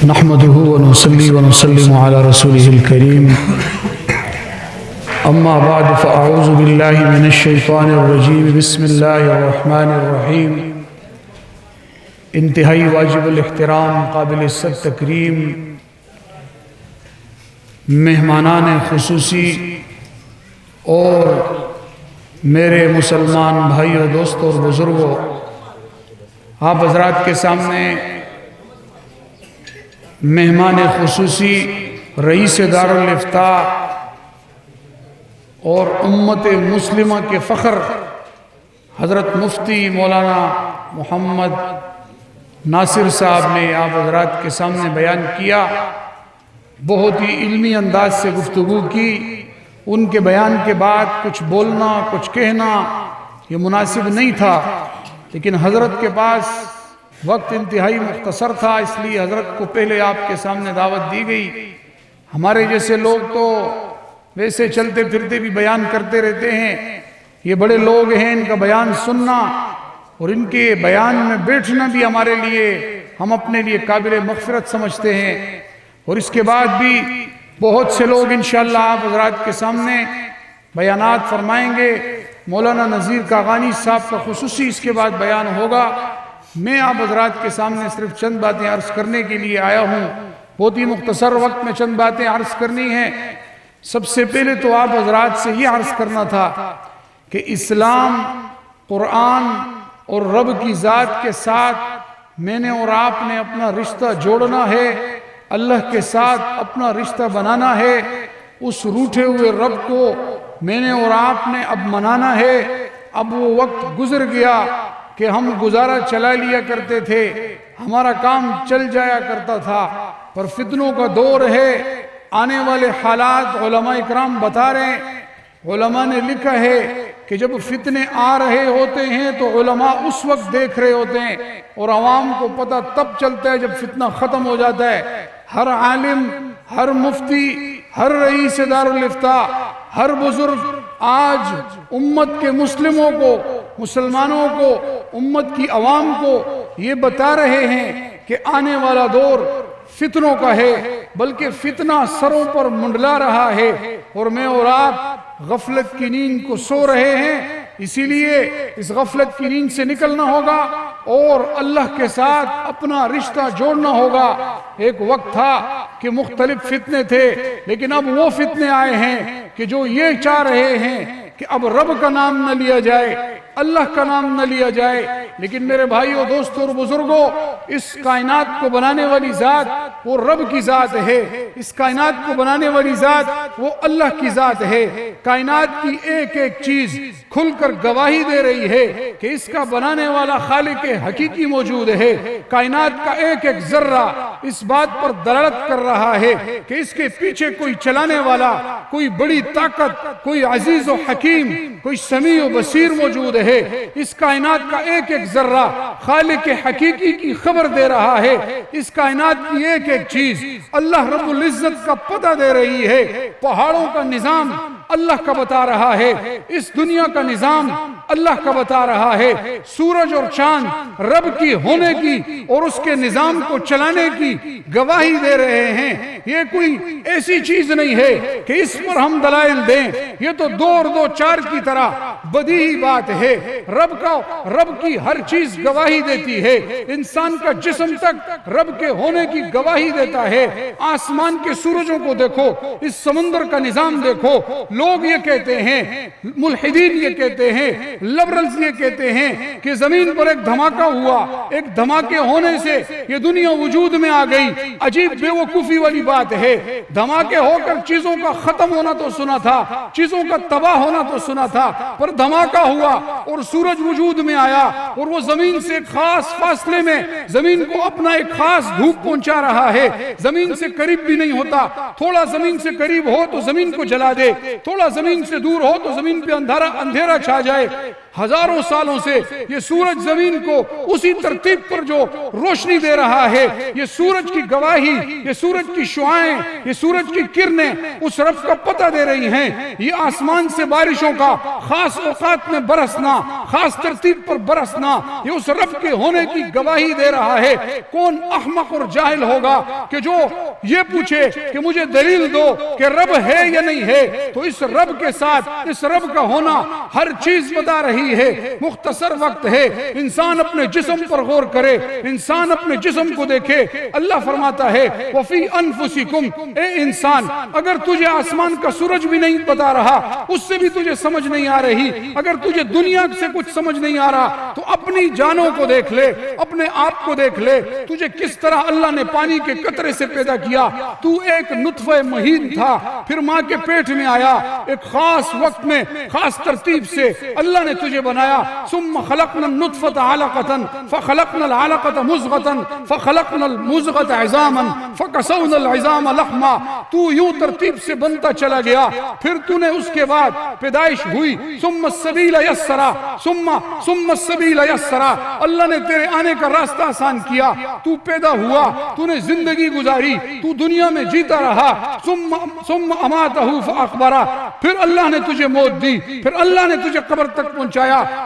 نحمده ونصلي ونسلم على رسوله الكريم اما بعد فاعوذ بالله من الشیطان الرجیم بسم اللہ الرحمن الرحیم انتہائی واجب الاحترام قابل صد تکریم مہمانان خصوصی اور میرے مسلمان بھائیوں دوستوں اور بزرگوں، آپ حضرات کے سامنے مہمان خصوصی رئیس دارالافتاء اور امت مسلمہ کے فخر حضرت مفتی مولانا محمد ناصر صاحب نے آپ حضرات کے سامنے بیان کیا، بہت ہی علمی انداز سے گفتگو کی۔ ان کے بیان کے بعد کچھ بولنا کچھ کہنا یہ مناسب نہیں تھا، لیکن حضرت کے پاس وقت انتہائی مختصر تھا، اس لیے حضرت کو پہلے آپ کے سامنے دعوت دی گئی۔ ہمارے جیسے لوگ تو ویسے چلتے پھرتے بھی بیان کرتے رہتے ہیں، یہ بڑے لوگ ہیں، ان کا بیان سننا اور ان کے بیان میں بیٹھنا بھی ہمارے لیے، ہم اپنے لیے قابل مغفرت سمجھتے ہیں۔ اور اس کے بعد بھی بہت سے لوگ انشاءاللہ آپ حضرات کے سامنے بیانات فرمائیں گے۔ مولانا نذیر کاغانی صاحب کا خصوصی اس کے بعد بیان ہوگا۔ میں آپ حضرات کے سامنے صرف چند باتیں عرض کرنے کے لیے آیا ہوں، بہت ہی مختصر وقت میں چند باتیں عرض کرنی ہیں۔ سب سے پہلے تو آپ حضرات سے یہ عرض کرنا تھا کہ اسلام، قرآن اور رب کی ذات کے ساتھ میں نے اور آپ نے اپنا رشتہ جوڑنا ہے، اللہ کے ساتھ اپنا رشتہ بنانا ہے۔ اس روٹھے ہوئے رب کو میں نے اور آپ نے اب منانا ہے۔ اب وہ وقت گزر گیا کہ ہم گزارا چلا لیا کرتے تھے، ہمارا کام چل جایا کرتا تھا، پر فتنوں کا دور ہے۔ آنے والے حالات علماء اکرام بتا رہے ہیں، علماء نے لکھا ہے کہ جب فتنے آ رہے ہوتے ہیں تو علماء اس وقت دیکھ رہے ہوتے ہیں اور عوام کو پتہ تب چلتا ہے جب فتنہ ختم ہو جاتا ہے۔ ہر عالم، ہر مفتی، ہر رئیس دارالافتاء، ہر بزرگ آج امت کے مسلموں کو، مسلمانوں کو، امت کی عوام کو یہ بتا رہے ہیں کہ آنے والا دور فتنوں کا ہے، بلکہ فتنہ سروں پر منڈلا رہا ہے اور میں اور آپ غفلت کی نیند کو سو رہے ہیں۔ اسی لیے اس غفلت کی نیند سے نکلنا ہوگا اور اللہ کے ساتھ اپنا رشتہ جوڑنا ہوگا۔ ایک وقت تھا کہ مختلف فتنے تھے، لیکن اب وہ فتنے آئے ہیں کہ جو یہ چاہ رہے ہیں کہ اب رب کا نام نہ لیا جائے، اللہ کا نام نہ لیا جائے۔ لیکن میرے بھائیوں، دوستوں اور بزرگوں، اس کائنات کو بنانے والی ذات وہ رب کی ذات ہے، اس کائنات کو بنانے والی ذات وہ اللہ کی ذات ہے۔ کائنات کی ایک ایک چیز کھل کر گواہی دے رہی ہے کہ اس کا بنانے والا خالق حقیقی موجود ہے۔ کائنات کا ایک ایک ذرہ اس بات پر دلالت کر رہا ہے کہ اس کے پیچھے کوئی چلانے والا، کوئی بڑی طاقت، کوئی عزیز و حکیم، کوئی سمیع و بصیر موجود ہے۔ اس کائنات کا ایک ایک ذرہ خالق حقیقی کی خبر دے رہا ہے۔ اس کائنات کی ایک ایک چیز اللہ رب العزت کا پتہ دے رہی ہے۔ پہاڑوں کا نظام اللہ کا بتا رہا ہے، اس دنیا کا نظام اللہ کا بتا رہا ہے۔ سورج اور چاند رب کی ہونے کی اور اس کے نظام کو چلانے کی گواہی دے رہے ہیں۔ یہ کوئی ایسی چیز نہیں ہے کہ اس پر ہم دلائل دیں، یہ تو دو اور دو چار کی طرح بدیہی بات ہے۔ رب کی ہر چیز گواہی دیتی ہے۔ انسان کا جسم تک رب کے ہونے کی گواہی دیتا ہے۔ آسمان کے سورجوں کو دیکھو، اس سمندر کا نظام دیکھو۔ لوگ یہ کہتے ہیں، ملحدین یہ کہتے ہیں، لبرلز یہ کہتے ہیں کہ زمین پر ایک دھماکہ ہوا، ایک دھماکے ہونے سے یہ دنیا وجود میں آ گئی۔ عجیب بے وقوفی والی بات ہے۔ دھماکے ہو کر چیزوں کا ختم ہونا تو سنا تھا، چیزوں کا تباہ ہونا تو سنا تھا، پر دھماکہ ہوا اور سورج وجود میں آیا اور وہ زمین سے ایک خاص فاصلے میں زمین کو اپنا ایک خاص دھوپ پہنچا رہا ہے۔ زمین سے قریب بھی نہیں ہوتا، تھوڑا زمین سے قریب ہو تو زمین کو جلا دے، تھوڑا زمین سے دور ہو تو زمین پہ اندھیرا چھا جائے۔ ہزاروں سالوں سے یہ سورج زمین کو اسی ترتیب پر جو روشنی دے رہا ہے، یہ سورج کی گواہی، یہ سورج کی شعاعیں، یہ سورج کی کرنیں اس رب کا پتہ دے رہی ہیں۔ یہ آسمان سے بارشوں کا خاص اوقات میں برسنا، خاص ترتیب پر برسنا، یہ اس رب کے ہونے کی گواہی دے رہا ہے۔ کون احمق اور جاہل ہوگا کہ جو یہ پوچھے کہ مجھے دلیل دو کہ رب ہے یا نہیں ہے؟ تو اس رب کے ساتھ اس رب کا ہونا ہر چیز بتا رہی ہے۔ مختصر وقت ہے، انسان اپنے جسم پر غور کرے، انسان اپنے جسم کو دیکھے۔ اللہ فرماتا ہے وَفِي أَنفُسِكُمْ، اے انسان اگر تجھے آسمان کا سورج بھی نہیں بتا رہا، اس سے بھی تجھے سمجھ نہیں آ رہی، اگر تجھے دنیا سے کچھ سمجھ نہیں آ رہا تو اپنی جانوں کو دیکھ لے، اپنے آپ کو دیکھ لے۔ تجھے کس طرح اللہ نے پانی کے قطرے سے پیدا کیا، تو ایک نطفہ مہین تھا، پھر ماں کے پیٹ میں آیا، ایک خاص وقت میں خاص ترتیب سے اللہ نے تجھے بنایا۔ ثم خلقنا النطفة علقة فخلقنا العلقة مضغة فخلقنا المضغة عظاما فكسونا العظام لحما۔ تو یوں ترتیب سے بنتا چلا گیا، پھر تو نے اس کے بعد پیدائش ہوئی۔ ثم السبیل یسرا، ثم السبیل یسرا، اللہ نے تیرے آنے کا راستہ آسان کیا، تو پیدا ہوا، تو نے زندگی گزاری، تو دنیا میں جیتا رہا۔ ثم اماتہ فاقبرہ، پھر اللہ نے تجھے موت دی، پھر اللہ نے تجھے قبر تک پہنچایا۔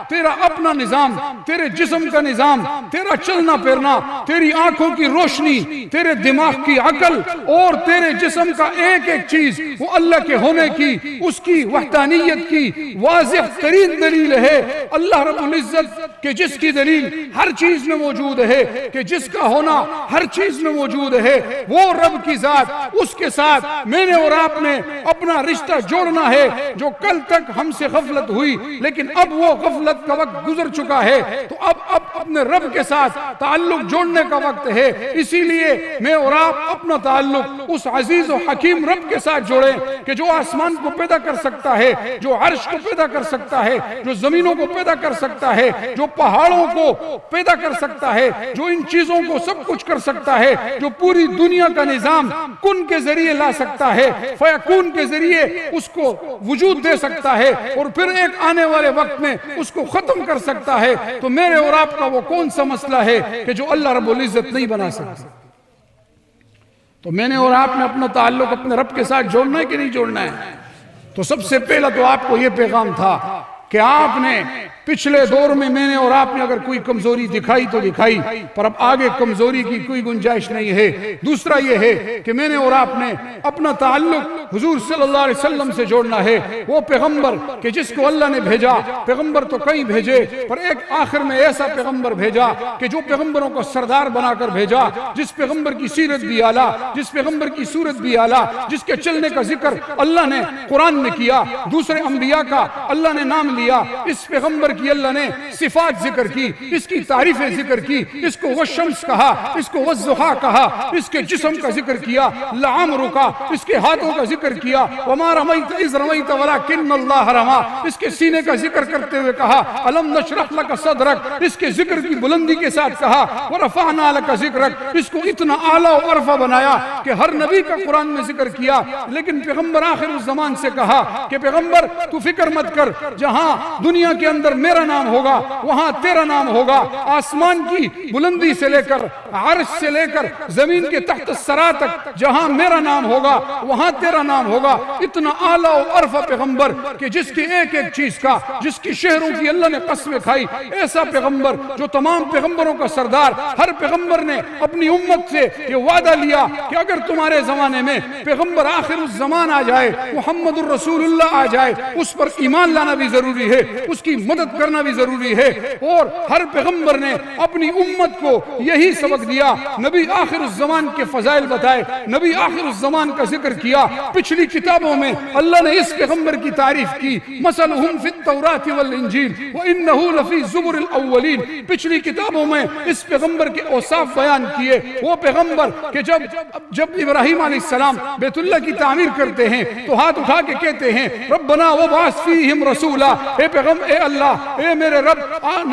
تیرا اپنا نظام، تیرے جسم کا نظام، تیرا چلنا پھرنا، تیری آنکھوں کی روشنی، تیرے دماغ کی عقل اور تیرے جسم کا ایک ایک چیز وہ اللہ کے ہونے کی، اس کی وحدانیت کی واضح ترین دلیل ہے۔ اللہ رب العزت کہ جس کی دلیل ہر چیز میں موجود ہے، کہ جس کا ہونا ہر چیز میں موجود ہے، وہ رب کی ذات، اس کے ساتھ میں نے اور آپ نے اپنا رشتہ جوڑنا ہے جو کل تک ہم سے غفلت ہوئی، لیکن اب وہ غفلت کا وقت گزر چکا ہے، تو اب اپنے رب کے ساتھ تعلق جوڑنے کا وقت ہے۔ اسی لیے میں اور آپ اپنا تعلق اس عزیز و حکیم رب کے ساتھ جوڑیں کہ جو آسمان کو پیدا کر سکتا ہے، جو عرش کو پیدا کر سکتا ہے، جو زمینوں کو پیدا کر سکتا ہے، جو پہاڑوں کو پیدا کر سکتا ہے، جو ان چیزوں کو سب کچھ کر سکتا ہے، جو پوری دنیا کا نظام کن کے ذریعے لا سکتا ہے، فیکون کے ذریعے اس کو وجود دے سکتا ہے، اور پھر ایک آنے والے وقت میں اس کو ختم کر سکتا ہے، تو میرے اور آپ کا وہ کون سا مسئلہ ہے کہ جو اللہ رب العزت نہیں بنا سکتا؟ تو میں نے اور آپ نے اپنا تعلق اپنے رب کے ساتھ جوڑنا ہے کہ نہیں جوڑنا ہے؟ تو سب سے پہلا تو آپ کو یہ پیغام تھا کہ آپ نے پچھلے دور میں نے اور آپ نے اگر کوئی کمزوری دکھائی تو دکھائی، پر اب آگے کمزوری کی کوئی گنجائش نہیں ہے۔ دوسرا یہ ہے کہ میں نے اور آپ نے اپنا تعلق حضور صلی اللہ علیہ وسلم سے جوڑنا ہے، وہ پیغمبر کہ جس کو اللہ نے بھیجا۔ پیغمبر تو کئی بھیجے، پر ایک آخر میں ایسا پیغمبر بھیجا کہ جو پیغمبروں کو سردار بنا کر بھیجا، جس پیغمبر کی سیرت بھی اعلیٰ، جس پیغمبر کی صورت بھی اعلیٰ، جس کے چلنے کا ذکر اللہ نے قرآن میں کیا، دوسرے انبیاء کا اللہ نے نام لیا، اس پیغمبر کی اللہ نے صفات ذکر کی، اس کی تعریفیں ذکر کی، اس کو والشمس کہا، اس کو والضحیٰ کہا، اس کے جسم کا ذکر کیا، لعمرک کا، اس کے ہاتھوں کا ذکر کیا، وما رمیت اذ رمیت ولکن اللہ رمی، اس کے سینے کا ذکر کرتے ہوئے کہا الم نشرح لک صدرک، اس کے ذکر کی بلندی کے ساتھ کہا ورفعنا لک ذکرک، اس کو اتنا اعلیٰ و عرفہ بنایا کہ ہر نبی کا قرآن میں ذکر کیا۔ لیکن پیغمبر آخر اس زمان سے کہا کہ پیغمبر تو فکر مت کر، جہاں دنیا کے اندر میرا نام ہوگا وہاں تیرا نام ہوگا، آسمان کی بلندی سے لے کر عرش سے لے کر زمین کے تحت الثری تک جہاں میرا نام ہوگا وہاں تیرا نام ہوگا۔ اتنا اعلیٰ و عرفہ پیغمبر کہ جس کی ایک ایک چیز کا، جس کی شہروں کی اللہ نے قسمیں کھائی، ایسا پیغمبر جو تمام پیغمبروں کا سردار۔ ہر پیغمبر نے اپنی امت سے یہ وعدہ لیا کہ اگر تمہارے زمانے میں پیغمبر آخر اس زمان آ جائے، محمد الرسول اللہ آ جائے، اس پر ایمان لانا بھی ضروری ہے، اس کی مدد کرنا بھی ضروری ہے۔ اور ہر پیغمبر نے اپنی امت کو یہی سبق دیا، نبی آخر الزمان کے فضائل بتائے، نبی آخر الزمان کا ذکر کیا۔ پچھلی کتابوں میں اللہ نے اس پیغمبر کی تعریف کی، مثلہم فی التوراۃ والانجیل وانہ لفی زبر الاولین، پچھلی کتابوں میں اس پیغمبر کے اوصاف بیان کیے۔ وہ پیغمبر کہ جب ابراہیم علیہ السلام بیت اللہ کی تعمیر کرتے ہیں تو ہاتھ اٹھا کے کہتے ہیں ربنا وابعث فیہم رسولا، اے پیغمبر، اے اللہ اللہ اے میرے رب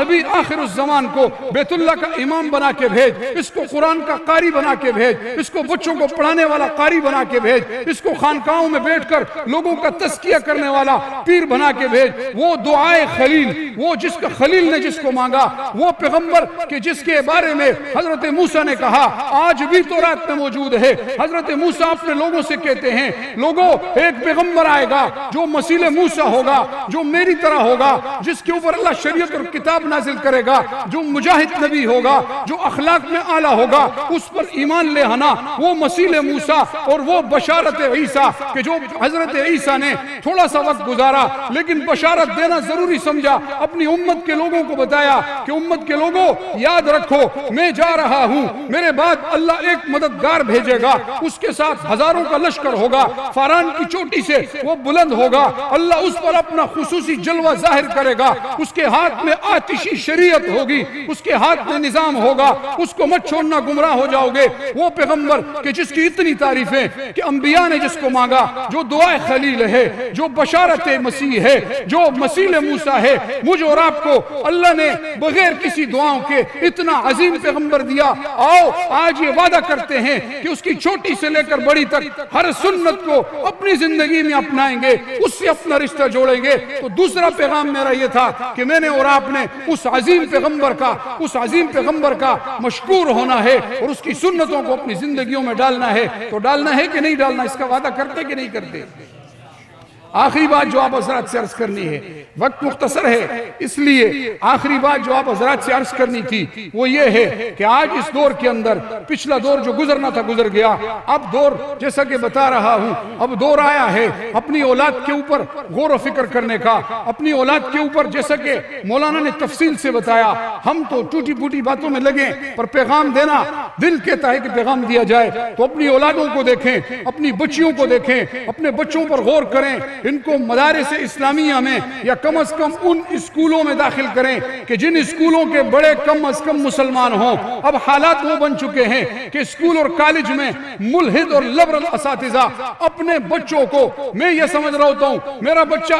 نبی آخر الزمان کو بیت اللہ کا امام بنا کے بھیج، اس کو قرآن کا قاری بنا کے بھیج، اس کو بچوں کو پڑھانے والا قاری بنا کے بھیج، اس کو خانقاہوں میں بیٹھ کر لوگوں کا تزکیہ کرنے والا پیر بنا کے بھیج۔ وہ دعائے خلیل، وہ جس کا خلیل نے جس کو مانگا، وہ پیغمبر کہ جس کے بارے میں حضرت موسیٰ نے کہا آج بھی تورات میں موجود ہے۔ حضرت موسیٰ اپنے لوگوں سے کہتے ہیں لوگوں ایک پیغمبر آئے گا جو مثیل موسیٰ ہوگا، جو میری طرح ہوگا، جس کے اوپر اللہ شریعت اور کتاب نازل کرے گا، جو مجاہد نبی ہوگا، جو اخلاق میں اعلیٰ ہوگا، اس پر ایمان لے آنا۔ وہ مثیل موسیٰ اور وہ بشارت عیسیٰ کہ جو حضرت عیسیٰ نے تھوڑا سا وقت گزارا لیکن بشارت دینا ضروری سمجھا، اپنی امت کے لوگوں کو بتایا کہ امت کے لوگوں یاد رکھو میں جا رہا ہوں، میرے بعد اللہ ایک مددگار بھیجے گا، اس کے ساتھ ہزاروں کا لشکر ہوگا، فاران کی چوٹی سے وہ بلند ہوگا، اللہ اس پر اپنا خصوصی جلوہ ظاہر کرے گا، اس کے ہاتھ میں آتشی شریعت ہوگی، اس کے ہاتھ میں نظام ہوگا، اس کو مت چھوڑنا گمراہ ہو جاؤ گے۔ وہ پیغمبر کہ جس کی اتنی تعریفیں کہ انبیاء نے جس کو مانگا، جو دعائے خلیل ہے، جو بشارت مسیح ہے، جو مثیل موسیٰ ہے، مجھ اور آپ کو اللہ نے بغیر کسی دعاؤں کے اتنا عظیم پیغمبر دیا۔ آؤ آج یہ وعدہ کرتے ہیں کہ اس کی چھوٹی سے لے کر بڑی تک ہر سنت کو اپنی زندگی میں اپنائیں گے، اس سے اپنا رشتہ جوڑیں گے۔ تو دوسرا پیغام میرا یہ تھا کہ میں نے اور آپ نے اس عظیم پیغمبر کا مشکور ہونا ہے اور اس کی سنتوں کو اپنی زندگیوں میں ڈالنا ہے۔ تو ڈالنا ہے کہ نہیں ڈالنا، اس کا وعدہ کرتے کہ نہیں کرتے؟ آخری بات جو آپ حضرات سے عرض کرنی ہے، وقت مختصر ہے اس لیے آخری بات جو آپ حضرات سے عرض کرنی تھی وہ یہ ہے کہ آج اس دور کے اندر پچھلا دور جو گزرنا تھا گزر گیا، اب دور جیسا کہ بتا رہا ہوں اب دور آیا ہے اپنی اولاد کے اوپر غور و فکر کرنے کا، اپنی اولاد کے اوپر جیسا کہ مولانا نے تفصیل سے بتایا۔ ہم تو ٹوٹی پھوٹی باتوں میں لگیں پر پیغام دینا دل کہتا ہے کہ پیغام دیا جائے، تو اپنی اولادوں کو دیکھیں، اپنی بچیوں کو دیکھیں، اپنے بچوں پر غور کریں، ان کو مدارس اسلامیہ میں یا کم از کم ان اسکولوں میں داخل کریں کہ جن اسکولوں کے بڑے کم از کم مسلمان ہوں۔ اب حالات وہ بن چکے ہیں کہ اسکول اور کالج میں ملحد اور لبرل اساتذہ اپنے بچوں کو، میں یہ سمجھ رہا ہوتا ہوں میرا بچہ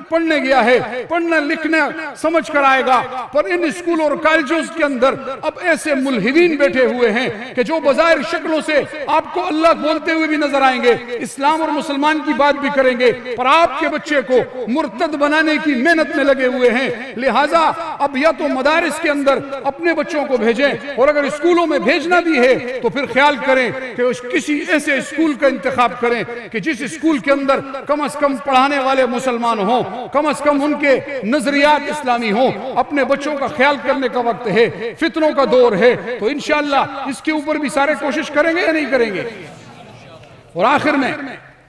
پڑھنے گیا ہے، پڑھنا لکھنا سمجھ کر آئے گا، پر ان اسکول اور کالجوں کے اندر اب ایسے ملحدین بیٹھے ہوئے ہیں کہ جو بظاہر شکلوں سے آپ کو اللہ بولتے ہوئے بھی نظر آئیں گے، اسلام اور مسلمان کی بات بھی کریں گے، پر آپ کے بچے کو مرتد بنانے کی محنت میں لگے ہوئے ہیں۔ لہٰذا اب یا تو مدارس کے اندر اپنے بچوں کو بھیجیں، اور اگر اسکولوں میں بھیجنا بھی ہے تو پھر خیال کریں کہ کسی ایسے اسکول کا انتخاب کریں کہ جس اسکول کے اندر کم از کم پڑھانے والے مسلمان ہوں، کم از کم ان کے نظریات اسلامی ہوں۔ اپنے بچوں کا خیال کرنے کا وقت ہے، فتنوں کا دور ہے، تو انشاءاللہ اس کے اوپر بھی سارے کوشش کریں گے یا نہیں کریں گے؟ اور آخر میں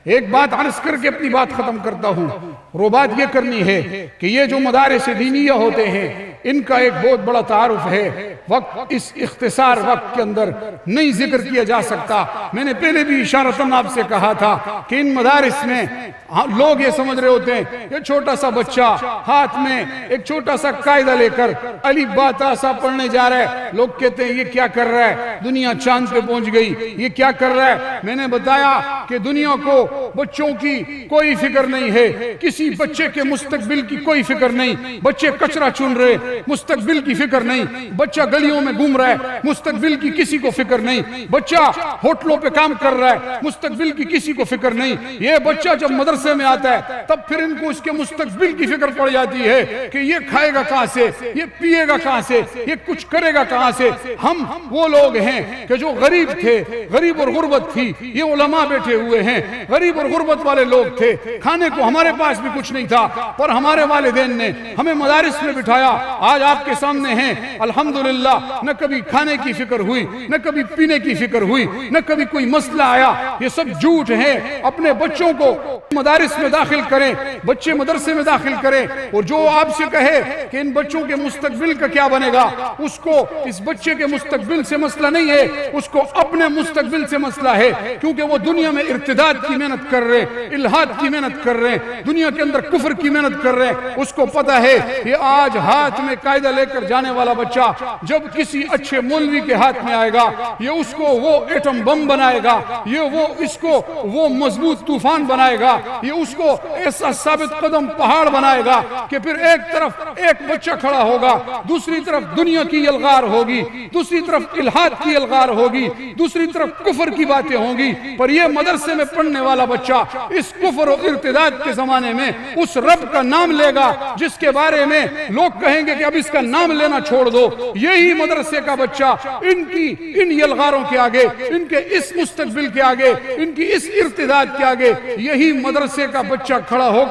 ایک بات عرض کر کے اپنی بات ختم کرتا ہوں، وہ بات یہ کرنی ہے کہ یہ جو مدارس دینیہ ہوتے ہیں ان کا ایک بہت بڑا تعارف ہے، وقت اس اختصار وقت کے اندر نہیں ذکر کیا جا سکتا۔ میں نے پہلے بھی اشارتاً آپ سے کہا تھا کہ ان مدارس میں لوگ یہ سمجھ رہے ہوتے ہیں یہ چھوٹا سا بچہ ہاتھ میں ایک چھوٹا سا قاعدہ لے کر الف با تا سا پڑھنے جا رہا ہے، لوگ کہتے ہیں یہ کیا کر رہا ہے، دنیا چاند پہ پہنچ گئی، یہ کیا کر رہا ہے۔ میں نے بتایا کہ دنیا کو بچوں کی کوئی فکر نہیں ہے، کسی بچے کے مستقبل کی کوئی فکر نہیں، بچے کچرا چن رہے، مستقبل کی فکر نہیں، بچہ گلیوں میں گھوم رہا ہے، مستقبل کی کسی کو فکر نہیں، بچہ ہوٹلوں پہ کام کر رہا ہے، مستقبل کی کسی کو فکر نہیں۔ یہ بچہ جب مدرسے میں آتا ہے تب پھر ان کو اس کے مستقبل کی فکر پڑ جاتی ہے کہ یہ کھائے گا کہاں سے، یہ پیے گا کہاں سے، یہ کچھ کرے گا کہاں سے۔ ہم وہ لوگ ہیں کہ جو غریب تھے، غریب اور غربت تھی، یہ علماء بیٹھے ہوئے ہیں، غریب اور غربت والے لوگ تھے، کھانے کو ہمارے پاس بھی کچھ نہیں تھا، پر ہمارے والدین نے ہمیں مدارس میں بٹھایا، آج آپ کے سامنے ہیں الحمدللہ۔ نہ کبھی کھانے کی فکر ہوئی، نہ کبھی پینے کی فکر ہوئی، نہ کبھی کوئی مسئلہ آیا۔ یہ سب جھوٹ ہے۔ اپنے بچوں کو مدارس میں داخل کریں، بچے مدرسے میں داخل کریں، اور جو آپ سے کہے کہ ان بچوں کے مستقبل کا کیا بنے گا، اس کو اس بچے کے مستقبل سے مسئلہ نہیں ہے، اس کو اپنے مستقبل سے مسئلہ ہے، کیونکہ وہ دنیا میں ارتداد کی محنت کر رہے، الہاد کی محنت کر رہے، دنیا کے اندر کفر کی محنت کر رہے ہیں، اس کو پتہ ہے یہ آج ہاتھ میں قاعدہ لے کر جانے والا بچہ جب کسی اچھے مولوی کے ہاتھ میں آئے گا، یہ اس کو وہ ایٹم بم بنائے گا، اس کو وہ مضبوط طوفان بنائے گا، یہ اس کو ایسا ثابت قدم پہاڑ بنائے گا کہ پھر ایک طرف ایک بچہ کھڑا ہوگا، دوسری طرف دنیا کی الغار ہوگی، دوسری طرف الہاد کی الغار ہوگی، دوسری طرف کفر کی باتیں ہوں گی۔ پر یہ مدرسے میں پڑھنے والا بچہ اس کفر و ارتداد کے زمانے میں اس رب کا نام لے گا جس کے بارے میں لوگ کہیں گے کہ اب اس کا نام لینا چھوڑ دو۔ یہی مدرسے کا بچہ ان یلغاروں کے آگے، ان کے اس مستقبل کے آگے، ان کی اس ارتداد کے آگے، یہی مدرسے کا بچہ کھڑا ہو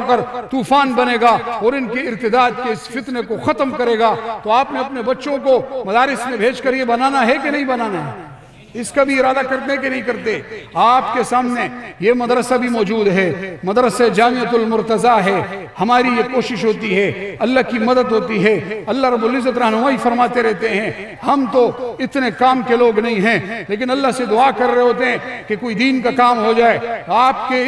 کر طوفان بنے گا اور ان کے ارتداد کے اس فتنے کو ختم کرے گا۔ تو آپ نے اپنے بچوں کو مدارس میں بھیج کر یہ بنانا ہے کہ نہیں بنانا ہے؟ اس کا بھی ارادہ کرتے ہیں کہ نہیں کرتے؟ آپ کے سامنے یہ مدرسہ بھی موجود ہے، مدرسہ جامعۃ المرتضیٰ ہے۔ ہماری یہ کوشش ہوتی ہے، اللہ کی مدد ہوتی ہے، اللہ رب العزت رہنمائی فرماتے رہتے ہیں۔ ہم تو اتنے کام کے لوگ نہیں ہیں، لیکن اللہ سے دعا کر رہے ہوتے ہیں کہ کوئی دین کا کام ہو جائے۔ آپ کے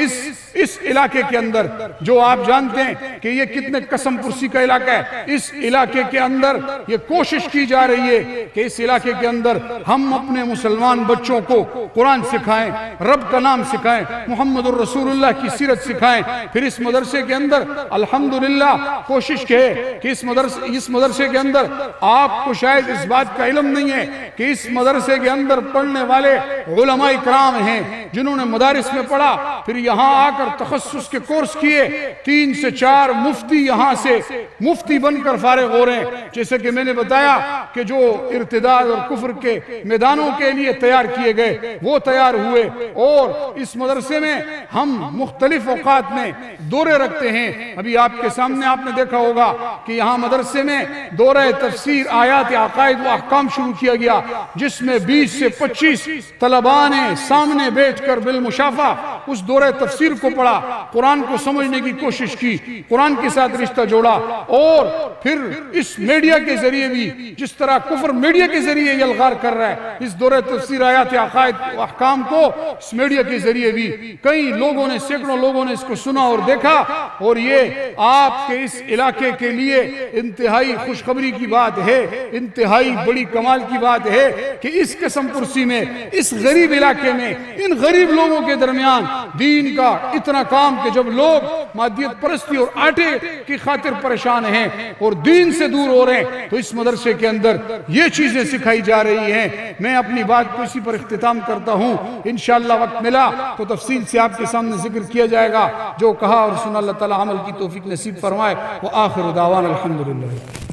اس علاقے کے اندر جو آپ جانتے ہیں کہ یہ کتنے قسم پرسی کا علاقہ ہے، اس علاقے کے اندر یہ کوشش کی جا رہی ہے کہ اس علاقے کے اندر ہم اپنے مسلمان بچوں کو قرآن سکھائیں، رب کا نام سکھائیں، محمد الرسول اللہ کی سیرت سکھائیں۔ پھر اس مدرسے کے اندر الحمدللہ کوشش ہے کہ اس مدرسے کے اندر آپ کو شاید اس بات کا علم نہیں ہے کہ اس مدرسے کے اندر پڑھنے والے علماء کرام ہیں جنہوں نے مدارس میں پڑھا، پھر یہاں آ کر تخصص کے کورس کیے، 3 سے 4 مفتی یہاں سے مفتی بن کر فارغ ہو رہے ہیں۔ جیسے کہ میں نے بتایا کہ جو ارتداد اور کفر کے میدانوں کے لیے تیار کیے گئے وہ تیار ہوئے، اور اس مدرسے میں ہم مختلف اوقات میں دورے رکھتے ہیں۔ ابھی آپ کے سامنے آپ نے دیکھا ہوگا کہ یہاں مدرسے میں دورہ تفسیر آیات عقائد و احکام شروع کیا گیا، جس میں 20 سے 25 طلباء نے سامنے بیٹھ کر بالمشافہ اس دورہ تفسیر کو پڑھا، قرآن کو سمجھنے کی کوشش کی، قرآن کے ساتھ رشتہ جوڑا، اور پھر اس میڈیا کے ذریعے بھی جس طرح کفر میڈیا کے ذریعے یہ الغار کر رہا ہے، اس دورہ تفسیر آیات عقائد و احکام کو اس میڈیا کے ذریعے بھی کئی لوگوں نے، سینکڑوں لوگوں نے اس کو سنا اور دیکھا۔ اور یہ آپ کے اس علاقے کے لیے انتہائی خوشخبری کی بات ہے، انتہائی بڑی کمال کی بات ہے کہ اس قسم پرسی میں، اس غریب علاقے میں، ان غریب لوگوں کے درمیان دین کا اتنا کام کہ جب لوگ مادیت پرستی اور آٹے کی خاطر پریشان ہیں اور دین سے دور ہو رہے ہیں، تو اس مدرسے کے اندر یہ چیزیں سکھائی جا رہی ہیں۔ میں اپنی بات کو اسی پر اختتام کرتا ہوں، انشاءاللہ وقت ملا تو تفصیل سے آپ کے سامنے ذکر کیا جائے گا۔ جو کہا اور سنا اللہ تعالی عمل کی توفیق نصیب فرمائے۔ وآخر دعوانا الحمدللہ۔